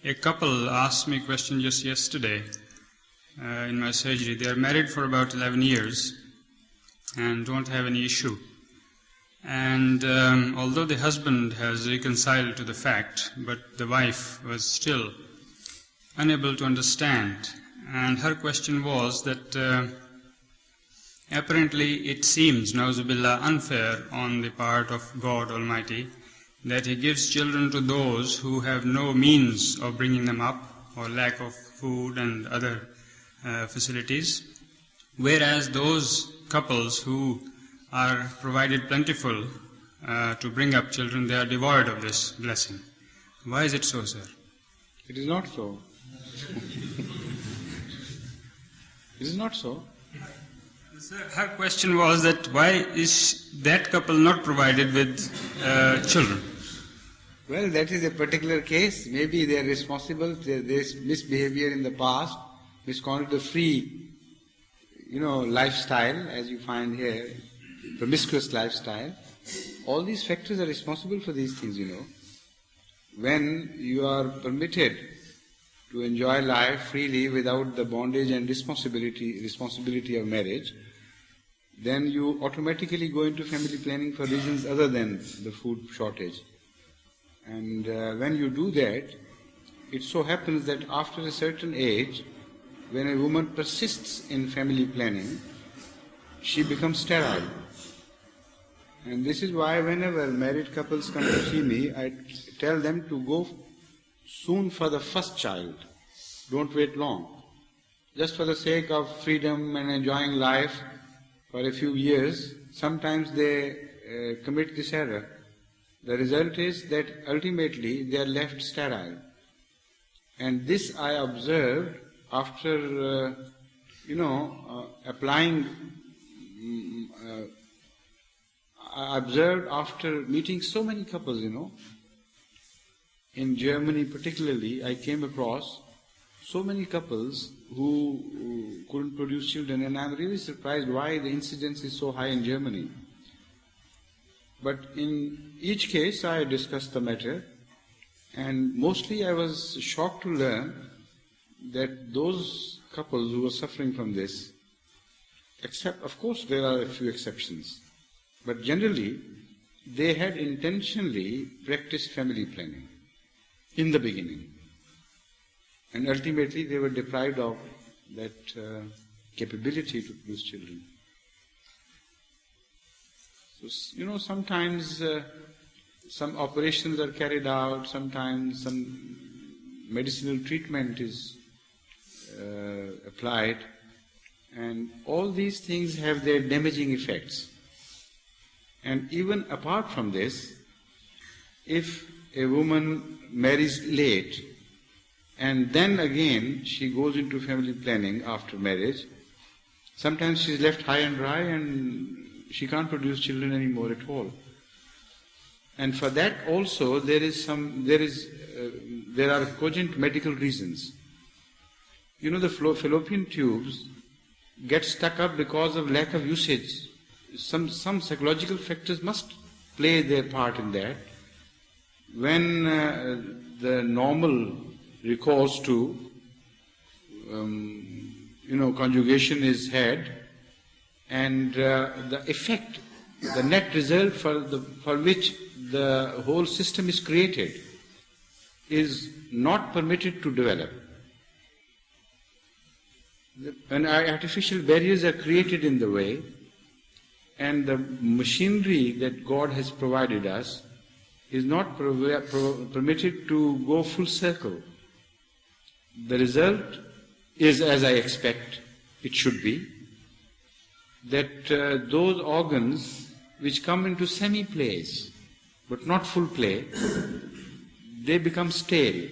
A couple asked me a question just yesterday in my surgery. They are married for about 11 years and don't have any issue. And although the husband has reconciled to the fact, but the wife was still unable to understand. And her question was that apparently it seems, na'uzubillah, unfair on the part of God Almighty that He gives children to those who have no means of bringing them up or lack of food and other facilities, whereas those couples who are provided plentiful to bring up children, they are devoid of this blessing. Why is it so, sir? It is not so. It is not so. Sir, her question was that why is that couple not provided with children? Well, that is a particular case. Maybe they are responsible. There is misbehavior in the past, misconduct, the free, lifestyle, as you find here, promiscuous lifestyle. All these factors are responsible for these things, When you are permitted to enjoy life freely without the bondage and responsibility of marriage, then you automatically go into family planning for reasons other than the food shortage. And when you do that, it so happens that after a certain age, when a woman persists in family planning, she becomes sterile. And this is why whenever married couples come to see me, I tell them to go soon for the first child. Don't wait long. Just for the sake of freedom and enjoying life for a few years, sometimes they commit this error. The result is that ultimately they are left sterile. And this I observed after, I observed after meeting so many couples, In Germany particularly, I came across so many couples who couldn't produce children, and I'm really surprised why the incidence is so high in Germany. But in each case I discussed the matter, and mostly I was shocked to learn that those couples who were suffering from this, except, of course, there are a few exceptions, but generally they had intentionally practiced family planning in the beginning. And ultimately they were deprived of that capability to produce children. So, sometimes some operations are carried out, sometimes some medicinal treatment is applied, and all these things have their damaging effects. And even apart from this, if a woman marries late, and then again she goes into family planning after marriage, sometimes she is left high and dry and she can't produce children anymore at all. And for that also there are cogent medical reasons. The fallopian tubes get stuck up because of lack of usage. Some psychological factors must play their part in that. When the normal recourse to conjugation is had, and the effect, the net result for which the whole system is created is not permitted to develop. When artificial barriers are created in the way, and the machinery that God has provided us is not permitted to go full circle, the result is, as I expect it should be, that those organs which come into semi-place but not full play, they become stale,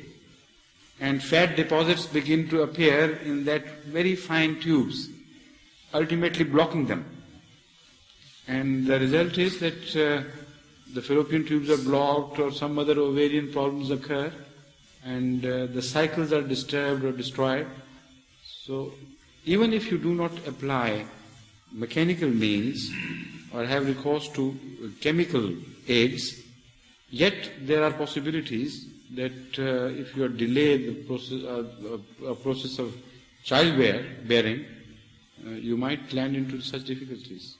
and fat deposits begin to appear in that very fine tubes, ultimately blocking them. And the result is that the fallopian tubes are blocked, or some other ovarian problems occur, and the cycles are disturbed or destroyed. So even if you do not apply mechanical means or have recourse to chemical aids, yet there are possibilities that if you delay the process of childbearing, you might land into such difficulties.